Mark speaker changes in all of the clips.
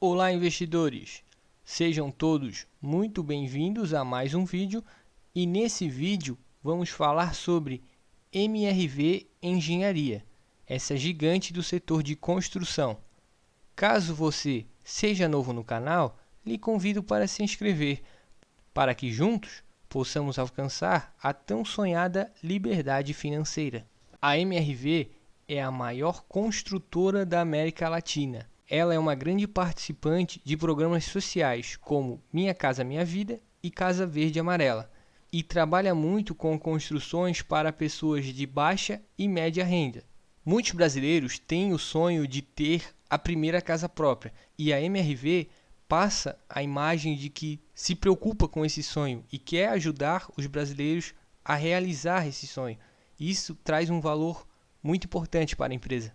Speaker 1: Olá, investidores! Sejam todos muito bem-vindos a mais um vídeo e nesse vídeo vamos falar sobre MRV Engenharia, essa gigante do setor de construção. Caso você seja novo no canal, lhe convido para se inscrever, para que juntos possamos alcançar a tão sonhada liberdade financeira. A MRV é a maior construtora da América Latina. Ela é uma grande participante de programas sociais como Minha Casa Minha Vida e Casa Verde e Amarela, e trabalha muito com construções para pessoas de baixa e média renda. Muitos brasileiros têm o sonho de ter a primeira casa própria, e a MRV passa a imagem de que se preocupa com esse sonho e quer ajudar os brasileiros a realizar esse sonho. Isso traz um valor muito importante para a empresa.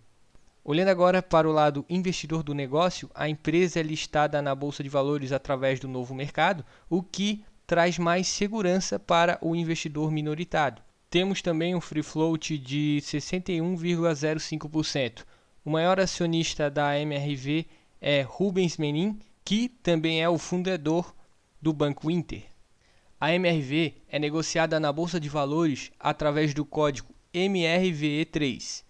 Speaker 1: Olhando agora para o lado investidor do negócio, a empresa é listada na Bolsa de Valores através do Novo Mercado, o que traz mais segurança para o investidor minoritário. Temos também um free float de 61,05%. O maior acionista da MRV é Rubens Menin, que também é o fundador do Banco Inter. A MRV é negociada na Bolsa de Valores através do código MRVE3.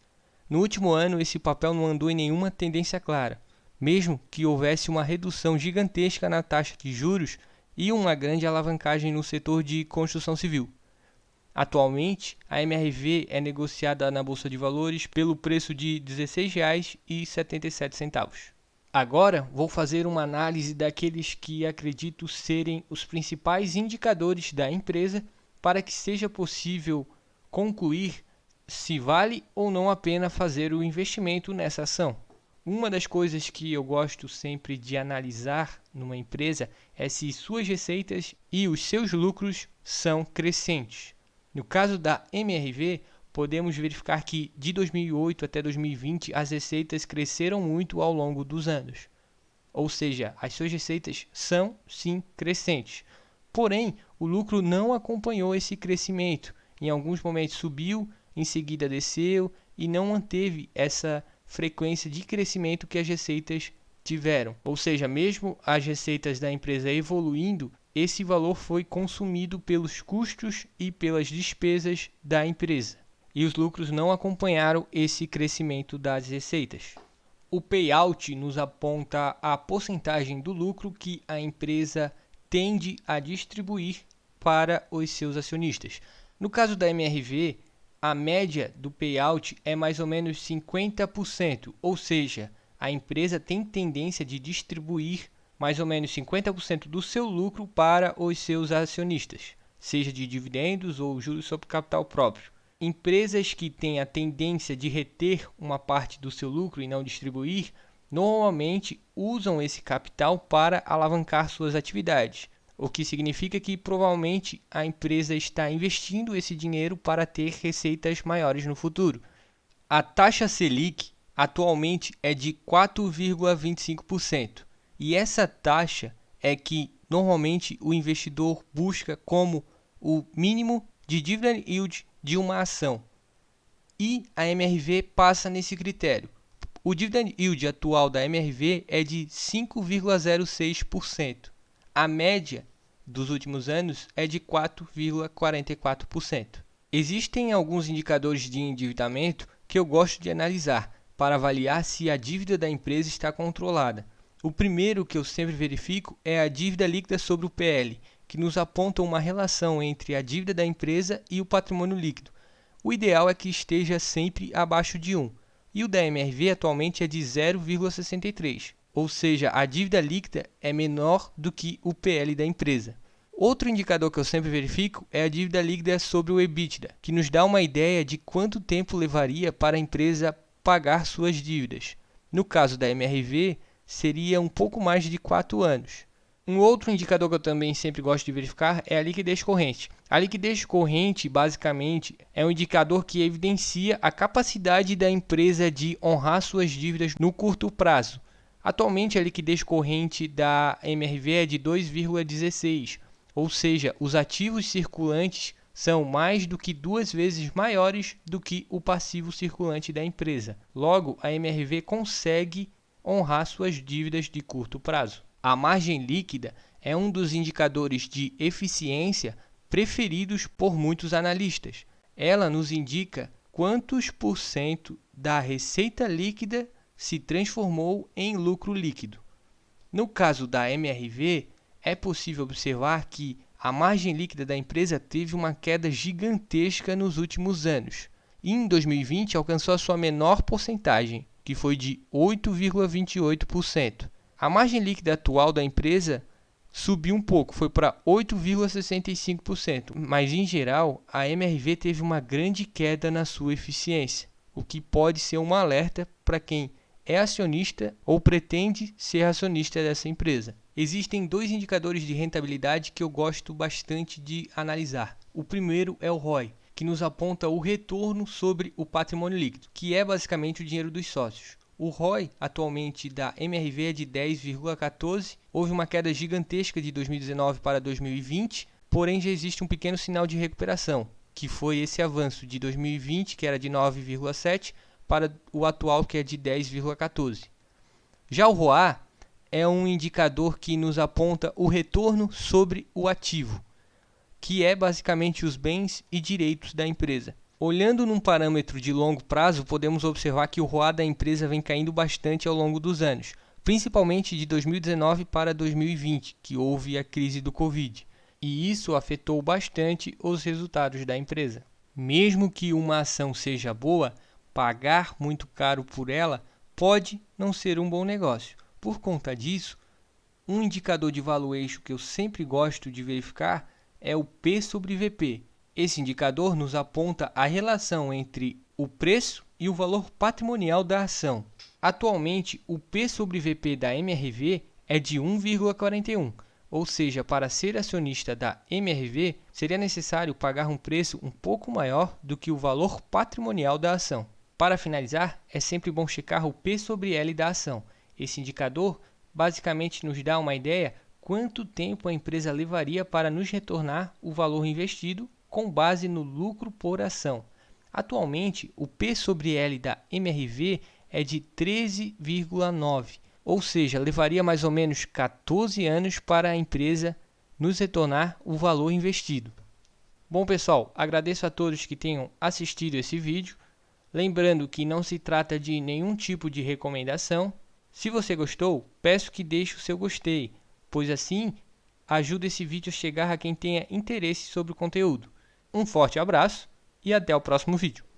Speaker 1: No último ano, esse papel não andou em nenhuma tendência clara, mesmo que houvesse uma redução gigantesca na taxa de juros e uma grande alavancagem no setor de construção civil. Atualmente, a MRV é negociada na Bolsa de Valores pelo preço de R$ 16,77. Agora, vou fazer uma análise daqueles que acredito serem os principais indicadores da empresa para que seja possível concluir se vale ou não a pena fazer o investimento nessa ação. Uma das coisas que eu gosto sempre de analisar numa empresa é se suas receitas e os seus lucros são crescentes. No caso da MRV, podemos verificar que de 2008 até 2020 as receitas cresceram muito ao longo dos anos. Ou seja, as suas receitas são sim crescentes. Porém, o lucro não acompanhou esse crescimento. Em alguns momentos subiu, em seguida desceu e não manteve essa frequência de crescimento que as receitas tiveram. Ou seja, mesmo as receitas da empresa evoluindo, esse valor foi consumido pelos custos e pelas despesas da empresa. E os lucros não acompanharam esse crescimento das receitas. O payout nos aponta a porcentagem do lucro que a empresa tende a distribuir para os seus acionistas. No caso da MRV, a média do payout é mais ou menos 50%, ou seja, a empresa tem tendência de distribuir mais ou menos 50% do seu lucro para os seus acionistas, seja de dividendos ou juros sobre capital próprio. Empresas que têm a tendência de reter uma parte do seu lucro e não distribuir, normalmente usam esse capital para alavancar suas atividades, o que significa que provavelmente a empresa está investindo esse dinheiro para ter receitas maiores no futuro. A taxa Selic atualmente é de 4,25%, e essa taxa é que normalmente o investidor busca como o mínimo de dividend yield de uma ação, e a MRV passa nesse critério. O dividend yield atual da MRV é de 5,06%. A média dos últimos anos é de 4,44%. Existem alguns indicadores de endividamento que eu gosto de analisar para avaliar se a dívida da empresa está controlada. O primeiro que eu sempre verifico é a dívida líquida sobre o PL, que nos aponta uma relação entre a dívida da empresa e o patrimônio líquido. O ideal é que esteja sempre abaixo de 1, e o da MRV atualmente é de 0,63, ou seja, a dívida líquida é menor do que o PL da empresa. Outro indicador que eu sempre verifico é a dívida líquida sobre o EBITDA, que nos dá uma ideia de quanto tempo levaria para a empresa pagar suas dívidas. No caso da MRV, seria um pouco mais de 4 anos. Um outro indicador que eu também sempre gosto de verificar é a liquidez corrente. A liquidez corrente, basicamente, é um indicador que evidencia a capacidade da empresa de honrar suas dívidas no curto prazo. Atualmente, a liquidez corrente da MRV é de 2,16, ou seja, os ativos circulantes são mais do que 2 vezes maiores do que o passivo circulante da empresa. Logo, a MRV consegue honrar suas dívidas de curto prazo. A margem líquida é um dos indicadores de eficiência preferidos por muitos analistas. Ela nos indica quantos por cento da receita líquida se transformou em lucro líquido. No caso da MRV, é possível observar que a margem líquida da empresa teve uma queda gigantesca nos últimos anos e em 2020 alcançou a sua menor porcentagem, que foi de 8,28%. A margem líquida atual da empresa subiu um pouco, foi para 8,65%, mas em geral a MRV teve uma grande queda na sua eficiência, o que pode ser um alerta para quem é acionista ou pretende ser acionista dessa empresa. Existem dois indicadores de rentabilidade que eu gosto bastante de analisar. O primeiro é o ROI, que nos aponta o retorno sobre o patrimônio líquido, que é basicamente o dinheiro dos sócios. O ROI atualmente da MRV é de 10,14, houve uma queda gigantesca de 2019 para 2020, porém já existe um pequeno sinal de recuperação, que foi esse avanço de 2020, que era de 9,7, para o atual, que é de 10,14. Já o ROA é um indicador que nos aponta o retorno sobre o ativo, que é basicamente os bens e direitos da empresa. Olhando num parâmetro de longo prazo, podemos observar que o ROA da empresa vem caindo bastante ao longo dos anos, principalmente de 2019 para 2020, que houve a crise do Covid, e isso afetou bastante os resultados da empresa. Mesmo que uma ação seja boa, pagar muito caro por ela pode não ser um bom negócio. Por conta disso, um indicador de valuation que eu sempre gosto de verificar é o P sobre VP. Esse indicador nos aponta a relação entre o preço e o valor patrimonial da ação. Atualmente, o P sobre VP da MRV é de 1,41, ou seja, para ser acionista da MRV, seria necessário pagar um preço um pouco maior do que o valor patrimonial da ação. Para finalizar, é sempre bom checar o P sobre L da ação. Esse indicador basicamente nos dá uma ideia quanto tempo a empresa levaria para nos retornar o valor investido com base no lucro por ação. Atualmente, o P sobre L da MRV é de 13,9, ou seja, levaria mais ou menos 14 anos para a empresa nos retornar o valor investido. Bom, pessoal, agradeço a todos que tenham assistido esse vídeo. Lembrando que não se trata de nenhum tipo de recomendação. Se você gostou, peço que deixe o seu gostei, pois assim ajuda esse vídeo a chegar a quem tenha interesse sobre o conteúdo. Um forte abraço e até o próximo vídeo.